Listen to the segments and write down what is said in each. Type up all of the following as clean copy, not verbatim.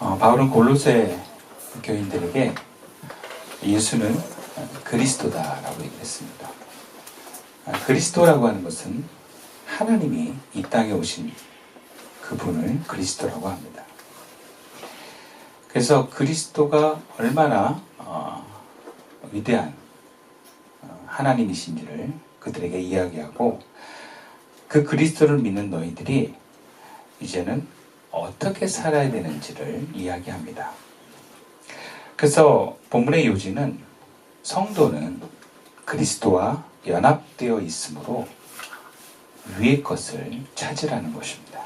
바울은 골로새 교인들에게 예수는 그리스도다라고 얘기했습니다. 그리스도라고 하는 것은 하나님이 이 땅에 오신 그분을 그리스도라고 합니다. 그래서 그리스도가 얼마나 위대한 하나님이신지를 그들에게 이야기하고, 그 그리스도를 믿는 너희들이 이제는 어떻게 살아야 되는지를 이야기합니다. 그래서 본문의 요지는 성도는 그리스도와 연합되어 있으므로 위의 것을 찾으라는 것입니다.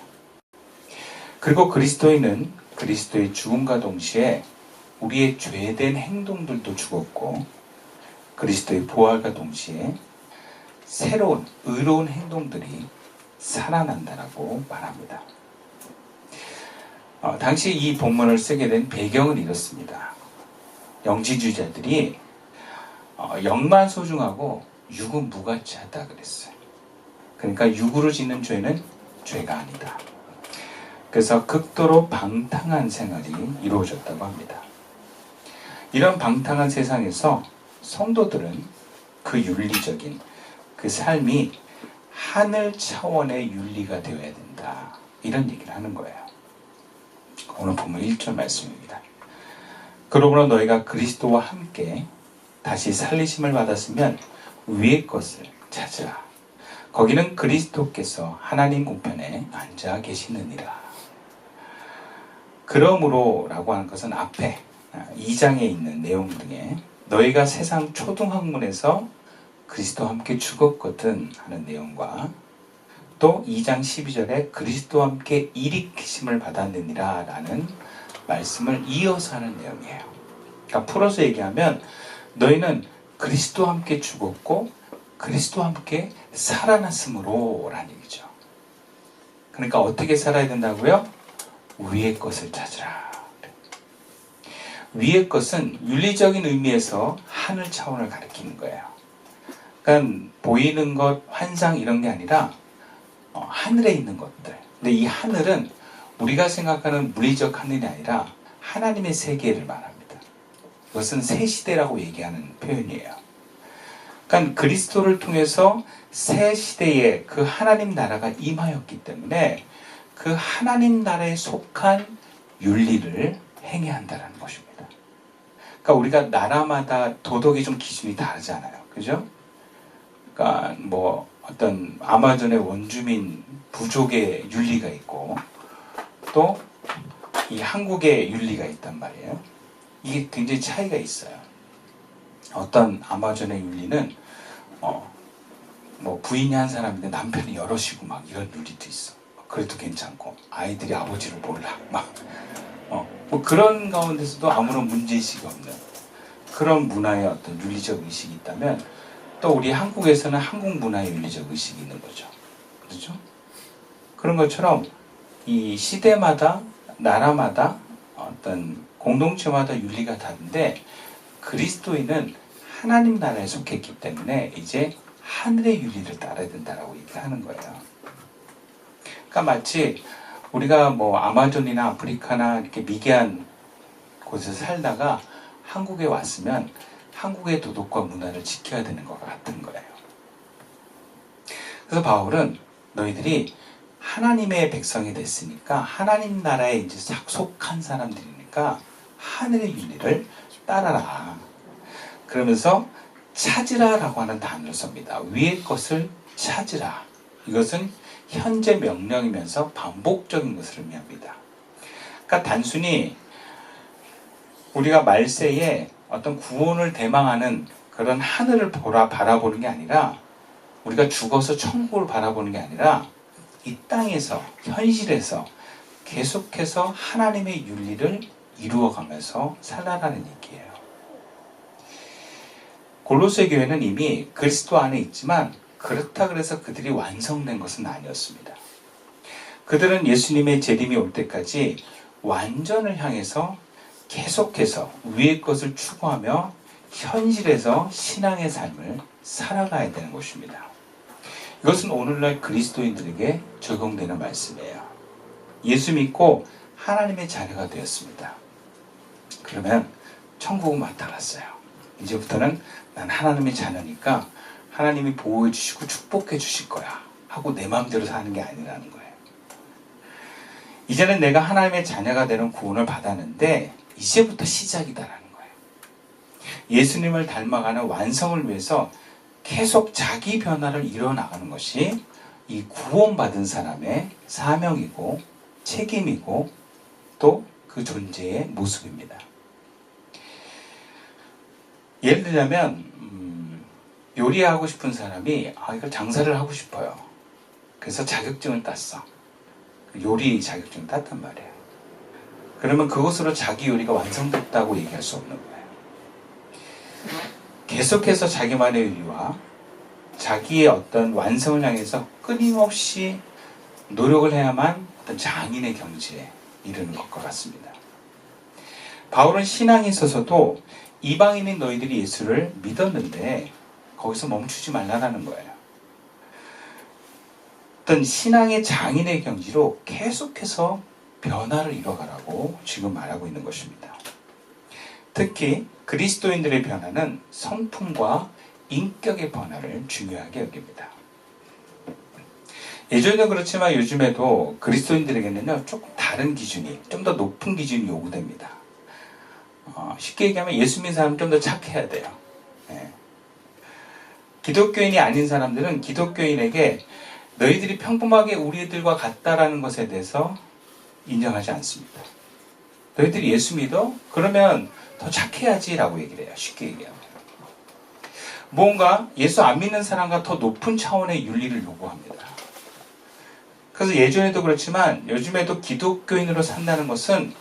그리고 그리스도인은 그리스도의 죽음과 동시에 우리의 죄된 행동들도 죽었고, 그리스도의 부활과 동시에 새로운 의로운 행동들이 살아난다라고 말합니다. 당시 이 본문을 쓰게 된 배경은 이렇습니다. 영지주의자들이 영만 소중하고 육은 무가치하다 그랬어요. 그러니까 육으로 짓는 죄는 죄가 아니다. 그래서 극도로 방탕한 생활이 이루어졌다고 합니다. 이런 방탕한 세상에서 성도들은 그 윤리적인 그 삶이 하늘 차원의 윤리가 되어야 된다, 이런 얘기를 하는 거예요. 오늘 본문 1절 말씀입니다. 그러므로 너희가 그리스도와 함께 다시 살리심을 받았으면 위의 것을 찾으라. 거기는 그리스도께서 하나님 우편에 앉아 계시느니라. 그러므로 라고 하는 것은 앞에 2장에 있는 내용 중에 너희가 세상 초등학문에서 그리스도와 함께 죽었거든 하는 내용과, 또 2장 12절에 그리스도와 함께 일으키심을 받았느니라 라는 말씀을 이어서 하는 내용이에요. 그러니까 풀어서 얘기하면 너희는 그리스도와 함께 죽었고 그리스도와 함께 살아났으므로 라는 얘기죠. 그러니까 어떻게 살아야 된다고요? 위의 것을 찾으라. 위의 것은 윤리적인 의미에서 하늘 차원을 가리키는 거예요. 그러니까 보이는 것, 환상 이런 게 아니라 하늘에 있는 것들. 근데 이 하늘은 우리가 생각하는 물리적 하늘이 아니라 하나님의 세계를 말합니다. 이것은 새 시대라고 얘기하는 표현이에요. 그러니까 그리스도를 통해서 새 시대에 그 하나님 나라가 임하였기 때문에 그 하나님 나라에 속한 윤리를 행해야 한다는 것입니다. 그러니까 우리가 나라마다 도덕이 좀 기준이 다르잖아요. 그죠? 그러니까 뭐 어떤 아마존의 원주민 부족의 윤리가 있고, 또 이 한국의 윤리가 있단 말이에요. 이게 굉장히 차이가 있어요. 어떤 아마존의 윤리는 뭐 부인이 한 사람인데 남편이 여럿이고 막 이런 윤리도 있어. 그래도 괜찮고, 아이들이 아버지를 몰라 막 뭐 그런 가운데서도 아무런 문제의식이 없는 그런 문화의 어떤 윤리적 의식이 있다면, 또 우리 한국에서는 한국 문화의 윤리적 의식이 있는 거죠. 그렇죠? 그런 것처럼 이 시대마다 나라마다 어떤 공동체마다 윤리가 다른데, 그리스도인은 하나님 나라에 속했기 때문에 이제 하늘의 윤리를 따라야 된다라고 얘기하는 거예요. 그러니까 마치 우리가 뭐 아마존이나 아프리카나 이렇게 미개한 곳에서 살다가 한국에 왔으면 한국의 도덕과 문화를 지켜야 되는 것과 같은 거예요. 그래서 바울은 너희들이 하나님의 백성이 됐으니까, 하나님 나라에 이제 속한 사람들이니까 하늘의 윤리를 따라라. 그러면서 찾으라라고 하는 단어를 씁니다. 위의 것을 찾으라. 이것은 현재 명령이면서 반복적인 것을 의미합니다. 그러니까 단순히 우리가 말세에 어떤 구원을 대망하는 그런 하늘을 바라보는 게 아니라, 우리가 죽어서 천국을 바라보는 게 아니라 이 땅에서, 현실에서 계속해서 하나님의 윤리를 이루어가면서 살아가는 얘기예요. 골로새 교회는 이미 그리스도 안에 있지만 그렇다 그래서 그들이 완성된 것은 아니었습니다. 그들은 예수님의 재림이 올 때까지 완전을 향해서 계속해서 위의 것을 추구하며 현실에서 신앙의 삶을 살아가야 되는 것입니다. 이것은 오늘날 그리스도인들에게 적용되는 말씀이에요. 예수 믿고 하나님의 자녀가 되었습니다. 그러면 천국은 나타났어요. 이제부터는 난 하나님의 자녀니까 하나님이 보호해 주시고 축복해 주실 거야 하고 내 마음대로 사는 게 아니라는 거예요. 이제는 내가 하나님의 자녀가 되는 구원을 받았는데 이제부터 시작이다라는 거예요. 예수님을 닮아가는 완성을 위해서 계속 자기 변화를 이뤄나가는 것이 이 구원받은 사람의 사명이고 책임이고 또 그 존재의 모습입니다. 예를 들자면 요리하고 싶은 사람이 이걸 장사를 하고 싶어요. 그래서 자격증을 땄어. 요리 자격증을 땄단 말이에요. 그러면 그것으로 자기 요리가 완성됐다고 얘기할 수 없는 거예요. 계속해서 자기만의 요리와 자기의 어떤 완성을 향해서 끊임없이 노력을 해야만 어떤 장인의 경지에 이르는 것과 같습니다. 바울은 신앙에 있어서도 이방인인 너희들이 예수를 믿었는데 거기서 멈추지 말라는 거예요. 어떤 신앙의 장인의 경지로 계속해서 변화를 이뤄가라고 지금 말하고 있는 것입니다. 특히 그리스도인들의 변화는 성품과 인격의 변화를 중요하게 여깁니다. 예전에도 그렇지만 요즘에도 그리스도인들에게는요 조금 다른 기준이, 좀 더 높은 기준이 요구됩니다. 쉽게 얘기하면 예수 믿는 사람은 좀 더 착해야 돼요. 네. 기독교인이 아닌 사람들은 기독교인에게 너희들이 평범하게 우리들과 같다라는 것에 대해서 인정하지 않습니다. 너희들이 예수 믿어? 그러면 더 착해야지 라고 얘기를 해요. 쉽게 얘기하면. 뭔가 예수 안 믿는 사람과 더 높은 차원의 윤리를 요구합니다. 그래서 예전에도 그렇지만 요즘에도 기독교인으로 산다는 것은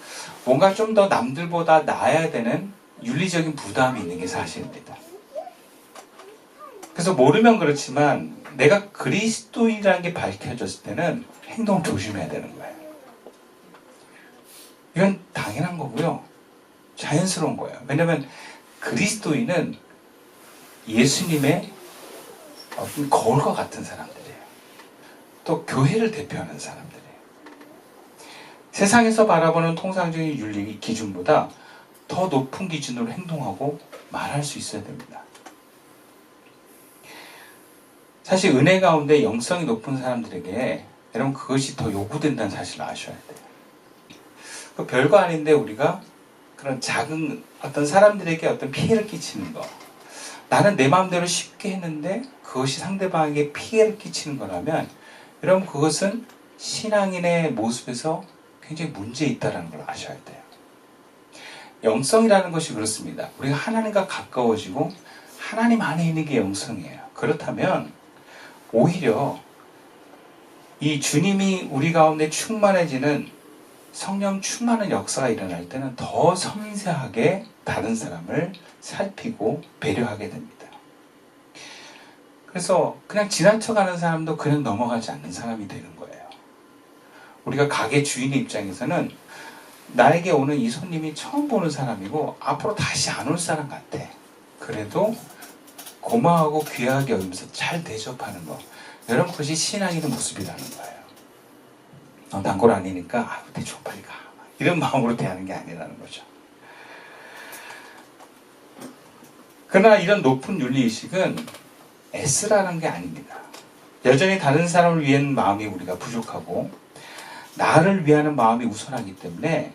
뭔가 좀 더 남들보다 나아야 되는 윤리적인 부담이 있는 게 사실입니다. 그래서 모르면 그렇지만 내가 그리스도인이라는 게 밝혀졌을 때는 행동을 조심해야 되는 거예요. 이건 당연한 거고요. 자연스러운 거예요. 왜냐하면 그리스도인은 예수님의 어떤 거울과 같은 사람들이에요. 또 교회를 대표하는 사람들이에요. 세상에서 바라보는 통상적인 윤리 기준보다 더 높은 기준으로 행동하고 말할 수 있어야 됩니다. 사실 은혜 가운데 영성이 높은 사람들에게 여러분 그것이 더 요구된다는 사실을 아셔야 돼요. 별거 아닌데 우리가 그런 작은 어떤 사람들에게 어떤 피해를 끼치는 거, 나는 내 마음대로 쉽게 했는데 그것이 상대방에게 피해를 끼치는 거라면 여러분 그것은 신앙인의 모습에서 굉장히 문제 있다는 걸 아셔야 돼요. 영성이라는 것이 그렇습니다. 우리가 하나님과 가까워지고 하나님 안에 있는 게 영성이에요. 그렇다면 오히려 이 주님이 우리 가운데 충만해지는 성령 충만한 역사가 일어날 때는 더 섬세하게 다른 사람을 살피고 배려하게 됩니다. 그래서 그냥 지나쳐가는 사람도 그냥 넘어가지 않는 사람이 되는 거예요. 우리가 가게 주인의 입장에서는 나에게 오는 이 손님이 처음 보는 사람이고 앞으로 다시 안 올 사람 같아. 그래도 고마워하고 귀하게 여기면서 잘 대접하는 거. 여러분 그것이 신앙인의 모습이라는 거예요. 단골 아니니까 대충 빨리 가. 이런 마음으로 대하는 게 아니라는 거죠. 그러나 이런 높은 윤리의식은 애쓰라는 게 아닙니다. 여전히 다른 사람을 위한 마음이 우리가 부족하고 나를 위하는 마음이 우선하기 때문에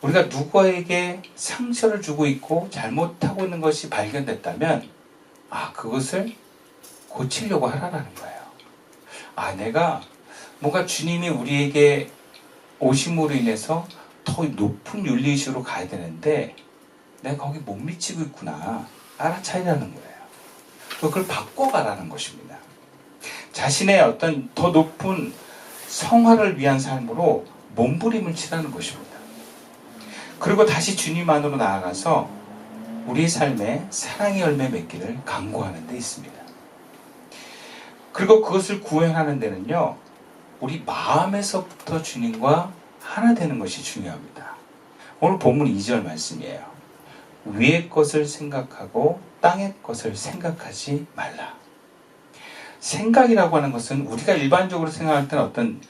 우리가 누구에게 상처를 주고 있고 잘못하고 있는 것이 발견됐다면 그것을 고치려고 하라는 거예요. 내가 뭔가 주님이 우리에게 오심으로 인해서 더 높은 윤리의식으로 가야 되는데 내가 거기 못 미치고 있구나. 알아차리라는 거예요. 그걸 바꿔가라는 것입니다. 자신의 어떤 더 높은 성화를 위한 삶으로 몸부림을 치라는 것입니다. 그리고 다시 주님 안으로 나아가서 우리의 삶에 사랑의 열매 맺기를 간구하는 데 있습니다. 그리고 그것을 구현하는 데는요, 우리 마음에서부터 주님과 하나 되는 것이 중요합니다. 오늘 본문 2절 말씀이에요. 위의 것을 생각하고 땅의 것을 생각하지 말라. 생각이라고 하는 것은 우리가 일반적으로 생각할 때는 어떤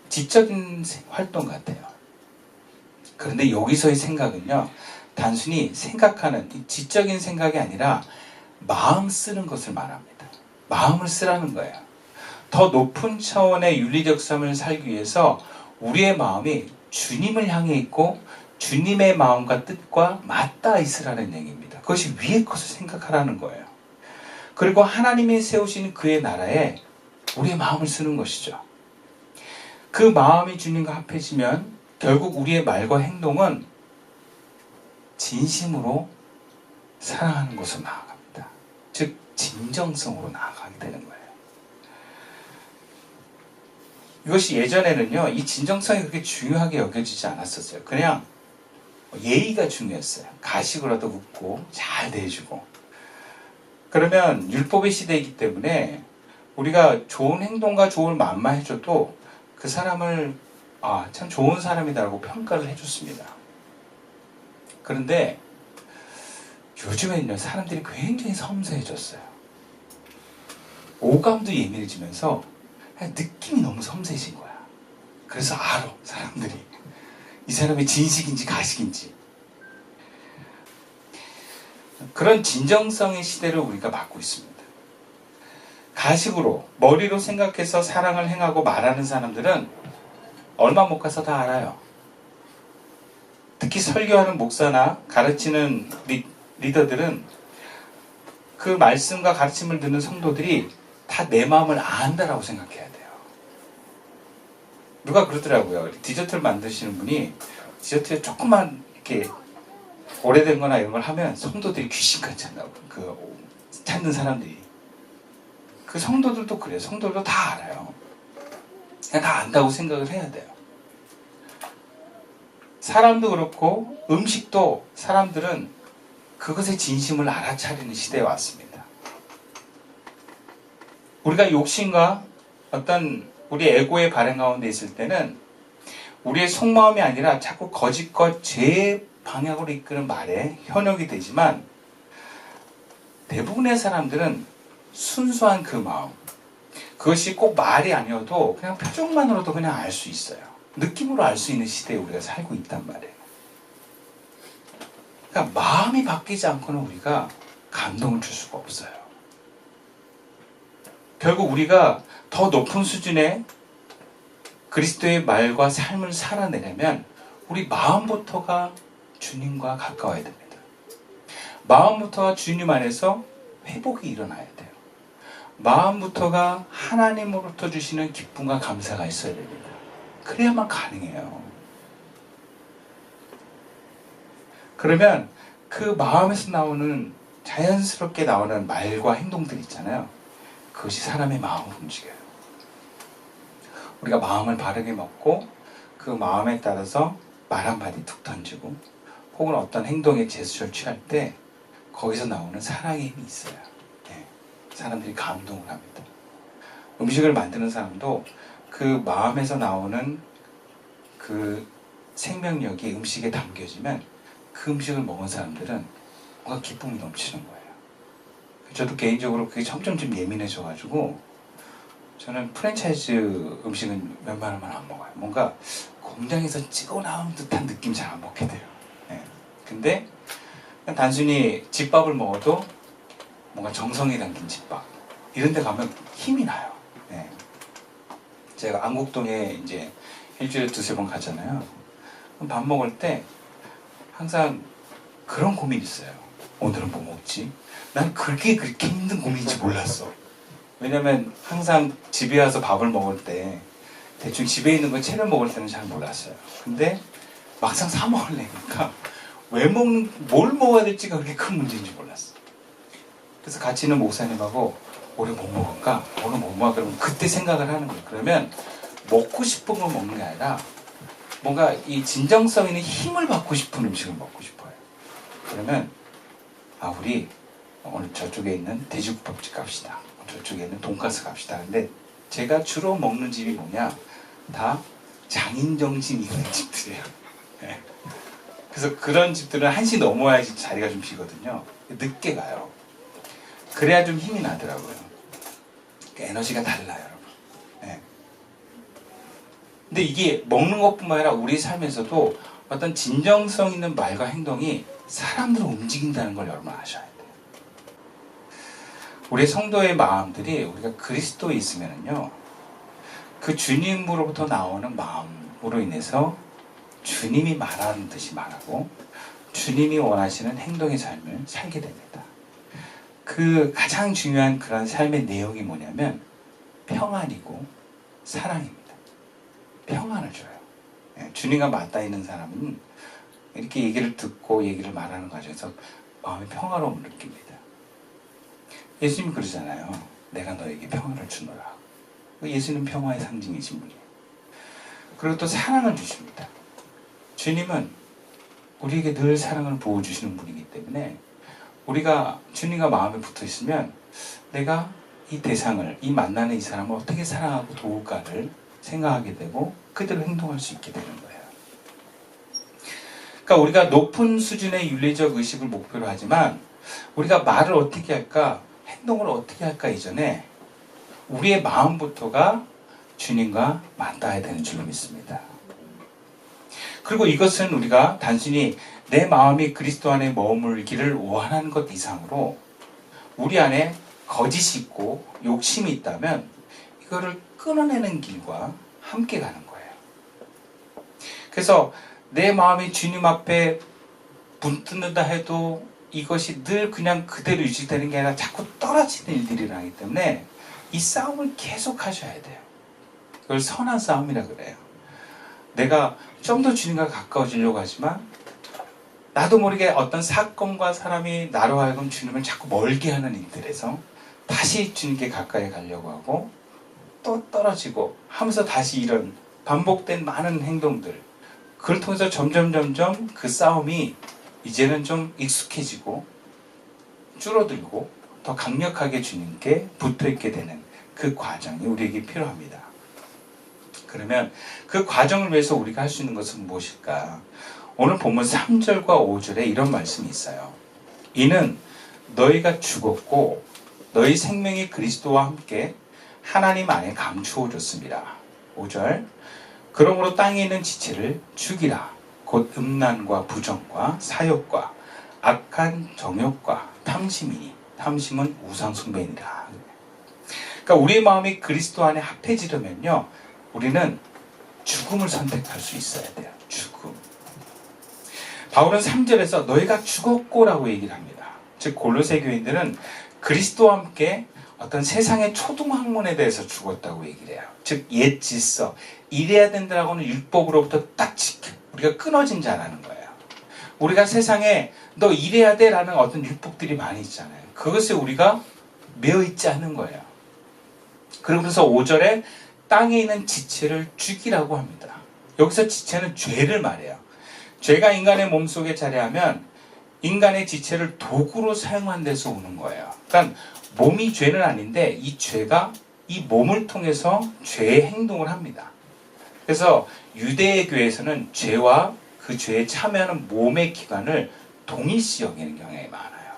지적인 활동 같아요. 그런데 여기서의 생각은요, 단순히 생각하는 지적인 생각이 아니라 마음 쓰는 것을 말합니다. 마음을 쓰라는 거예요. 더 높은 차원의 윤리적 삶을 살기 위해서 우리의 마음이 주님을 향해 있고 주님의 마음과 뜻과 맞닿아 있으라는 얘기입니다. 그것이 위의 것을 생각하라는 거예요. 그리고 하나님이 세우신 그의 나라에 우리의 마음을 쓰는 것이죠. 그 마음이 주님과 합해지면 결국 우리의 말과 행동은 진심으로 사랑하는 곳으로 나아갑니다. 즉 진정성으로 나아가게 되는 거예요. 이것이 예전에는요, 이 진정성이 그렇게 중요하게 여겨지지 않았었어요. 그냥 예의가 중요했어요. 가식으로도 웃고 잘 대해주고. 그러면 율법의 시대이기 때문에 우리가 좋은 행동과 좋은 말만 해줘도 그 사람을 참 좋은 사람이다라고 평가를 해줬습니다. 그런데 요즘에는요, 사람들이 굉장히 섬세해졌어요. 오감도 예민해지면서 느낌이 너무 섬세해진 거야. 그래서 알아, 사람들이. 이 사람이 진식인지 가식인지. 그런 진정성의 시대를 우리가 맞고 있습니다. 가식으로, 머리로 생각해서 사랑을 행하고 말하는 사람들은 얼마 못 가서 다 알아요. 특히 설교하는 목사나 가르치는 리더들은 그 말씀과 가르침을 듣는 성도들이 다 내 마음을 안다라고 생각해야 돼요. 누가 그러더라고요. 디저트를 만드시는 분이 디저트에 조금만 이렇게 오래된 거나 이런 걸 하면 성도들이 귀신같이 한다고. 찾는 사람들이. 그 성도들도 그래요. 성도들도 다 알아요. 그냥 다 안다고 생각을 해야 돼요. 사람도 그렇고 음식도 사람들은 그것의 진심을 알아차리는 시대에 왔습니다. 우리가 욕심과 어떤 우리 에고의 발행 가운데 있을 때는 우리의 속마음이 아니라 자꾸 거짓과 죄의 방향으로 이끄는 말에 현혹이 되지만 대부분의 사람들은 순수한 그 마음, 그것이 꼭 말이 아니어도 그냥 표정만으로도 그냥 알 수 있어요. 느낌으로 알 수 있는 시대에 우리가 살고 있단 말이에요. 그러니까 마음이 바뀌지 않고는 우리가 감동을 줄 수가 없어요. 결국 우리가 더 높은 수준의 그리스도의 말과 삶을 살아내려면 우리 마음부터가 주님과 가까워야 됩니다. 마음부터가 주님 안에서 회복이 일어나야 돼요. 마음부터가 하나님으로부터 주시는 기쁨과 감사가 있어야 됩니다. 그래야만 가능해요. 그러면 그 마음에서 나오는 자연스럽게 나오는 말과 행동들 있잖아요. 그것이 사람의 마음을 움직여요. 우리가 마음을 바르게 먹고 그 마음에 따라서 말 한마디 툭 던지고 혹은 어떤 행동에 제스처를 취할 때 거기서 나오는 사랑의 힘이 있어요. 네. 사람들이 감동을 합니다. 음식을 만드는 사람도 그 마음에서 나오는 그 생명력이 음식에 담겨지면 그 음식을 먹은 사람들은 뭔가 기쁨이 넘치는 거예요. 저도 개인적으로 그게 점점 좀 예민해져가지고 저는 프랜차이즈 음식은 웬만하면 안 먹어요. 뭔가 공장에서 찍어 나온 듯한 느낌 잘 안 먹게 돼요. 네. 근데 그냥 단순히 집밥을 먹어도 뭔가 정성이 담긴 집밥 이런 데 가면 힘이 나요. 네. 제가 안국동에 이제 일주일에 2-3번 가잖아요. 밥 먹을 때 항상 그런 고민이 있어요. 오늘은 뭐 먹지? 난 그렇게 힘든 고민인지 몰랐어. 왜냐면 항상 집에 와서 밥을 먹을 때 대충 집에 있는 걸 채를 먹을 때는 잘 몰랐어요. 근데 막상 사 먹으려니까 뭘 먹어야 될지가 그렇게 큰 문제인지 몰랐어. 그래서 같이 있는 목사님하고 오늘 뭐 먹을까? 오늘 뭐 먹을까? 그러면 그때 생각을 하는 거예요. 그러면 먹고 싶은 걸 먹는 게 아니라 뭔가 이 진정성 있는 힘을 받고 싶은 음식을 먹고 싶어요. 그러면 우리 오늘 저쪽에 있는 돼지국밥집 갑시다. 저쪽에 있는 돈가스 갑시다. 근데 제가 주로 먹는 집이 뭐냐? 다 장인정신 있는 집들이에요. 네. 그래서 그런 집들은 1시 넘어야지 자리가 좀 비거든요. 늦게 가요. 그래야 좀 힘이 나더라고요. 그러니까 에너지가 달라요, 여러분. 네. 근데 이게 먹는 것뿐만 아니라 우리 삶에서도 어떤 진정성 있는 말과 행동이 사람들을 움직인다는 걸 여러분 아셔야 돼요. 우리 성도의 마음들이 우리가 그리스도에 있으면요, 그 주님으로부터 나오는 마음으로 인해서 주님이 말하는 듯이 말하고 주님이 원하시는 행동의 삶을 살게 됩니다. 그 가장 중요한 그런 삶의 내용이 뭐냐면 평안이고 사랑입니다. 평안을 줘요. 주님과 맞닿아 있는 사람은 이렇게 얘기를 듣고 얘기를 말하는 과정에서 마음의 평화로움을 느낍니다. 예수님이 그러잖아요. 내가 너에게 평화를 주노라. 예수님 평화의 상징이신 분이에요. 그리고 또 사랑을 주십니다. 주님은 우리에게 늘 사랑을 부어주시는 분이기 때문에 우리가 주님과 마음에 붙어 있으면 내가 이 대상을, 이 만나는 이 사람을 어떻게 사랑하고 도울까를 생각하게 되고 그대로 행동할 수 있게 되는 거예요. 그러니까 우리가 높은 수준의 윤리적 의식을 목표로 하지만 우리가 말을 어떻게 할까, 행동을 어떻게 할까 이전에 우리의 마음부터가 주님과 맞닿아야 되는 줄로 믿습니다. 그리고 이것은 우리가 단순히 내 마음이 그리스도 안에 머물기를 원하는 것 이상으로 우리 안에 거짓이 있고 욕심이 있다면 이거를 끊어내는 길과 함께 가는 거예요. 그래서 내 마음이 주님 앞에 붙든다 해도 이것이 늘 그냥 그대로 유지되는 게 아니라 자꾸 떨어지는 일들이 일어나기 때문에 이 싸움을 계속 하셔야 돼요. 그걸 선한 싸움이라 그래요. 내가 좀 더 주님과 가까워지려고 하지만 나도 모르게 어떤 사건과 사람이 나로 하여금 주님을 자꾸 멀게 하는 일들에서 다시 주님께 가까이 가려고 하고 또 떨어지고 하면서 다시 이런 반복된 많은 행동들, 그걸 통해서 점점 그 싸움이 이제는 좀 익숙해지고 줄어들고 더 강력하게 주님께 붙어있게 되는 그 과정이 우리에게 필요합니다. 그러면 그 과정을 위해서 우리가 할 수 있는 것은 무엇일까? 오늘 본문 3절과 5절에 이런 말씀이 있어요. 이는 너희가 죽었고 너희 생명이 그리스도와 함께 하나님 안에 감추어졌습니다. 5절 그러므로 땅에 있는 지체를 죽이라. 곧 음란과 부정과 사욕과 악한 정욕과 탐심이니 탐심은 우상 숭배니라. 그러니까 우리의 마음이 그리스도 안에 합해지려면요, 우리는 죽음을 선택할 수 있어야 돼요. 죽음. 바울은 3절에서 너희가 죽었고라고 얘기를 합니다. 즉 골로새 교인들은 그리스도와 함께 어떤 세상의 초등학문에 대해서 죽었다고 얘기를 해요. 즉 옛 질서, 이래야 된다라고는 율법으로부터 딱 우리가 끊어진 자라는 거예요. 우리가 세상에 너 이래야 돼라는 어떤 율법들이 많이 있잖아요. 그것에 우리가 매여 있지 않은 거예요. 그러면서 5절에 땅에 있는 지체를 죽이라고 합니다. 여기서 지체는 죄를 말해요. 죄가 인간의 몸속에 자리하면 인간의 지체를 도구로 사용한 데서 오는 거예요. 그러니까 몸이 죄는 아닌데 이 죄가 이 몸을 통해서 죄의 행동을 합니다. 그래서 유대의 교회에서는 죄와 그 죄에 참여하는 몸의 기관을 동일시 여기는 경향이 많아요.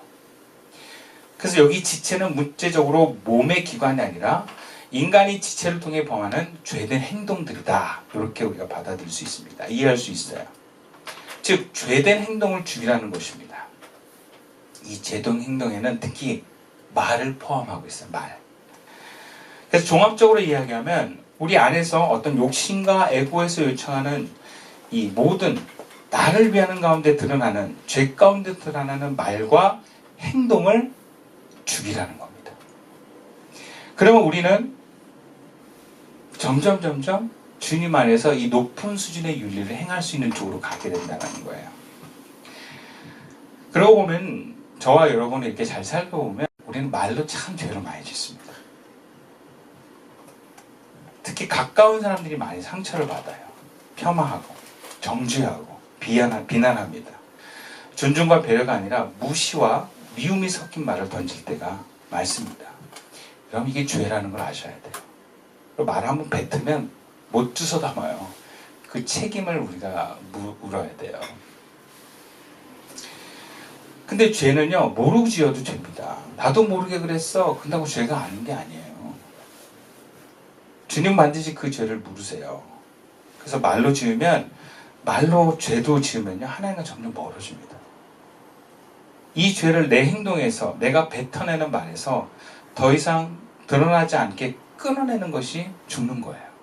그래서 여기 지체는 문제적으로 몸의 기관이 아니라 인간이 지체를 통해 범하는 죄된 행동들이다. 이렇게 우리가 받아들일 수 있습니다. 이해할 수 있어요. 즉 죄된 행동을 죽이라는 것입니다. 이 죄된 행동에는 특히 말을 포함하고 있어요. 말. 그래서 종합적으로 이야기하면 우리 안에서 어떤 욕심과 에고에서 요청하는 이 모든 나를 위하는 가운데 드러나는 죄 가운데 드러나는 말과 행동을 죽이라는 겁니다. 그러면 우리는 점점 주님 안에서 이 높은 수준의 윤리를 행할 수 있는 쪽으로 가게 된다는 거예요. 그러고 보면 저와 여러분이 이렇게 잘 살펴보면 우리는 말로 참 죄를 많이 짓습니다. 특히 가까운 사람들이 많이 상처를 받아요. 폄하하고 정죄하고 비난합니다. 존중과 배려가 아니라 무시와 미움이 섞인 말을 던질 때가 많습니다. 그럼 이게 죄라는 걸 아셔야 돼요. 말 한번 뱉으면 못 주워 담아요. 그 책임을 우리가 물어야 돼요. 근데 죄는요, 모르고 지어도 죄입니다. 나도 모르게 그랬어. 근다고 죄가 아닌 게 아니에요. 주님 반드시 그 죄를 물으세요. 그래서 말로 지으면, 말로 죄도 지으면요, 하나님과 점점 멀어집니다. 이 죄를 내 행동에서, 내가 뱉어내는 말에서 더 이상 드러나지 않게 끊어내는 것이 죽는 거예요.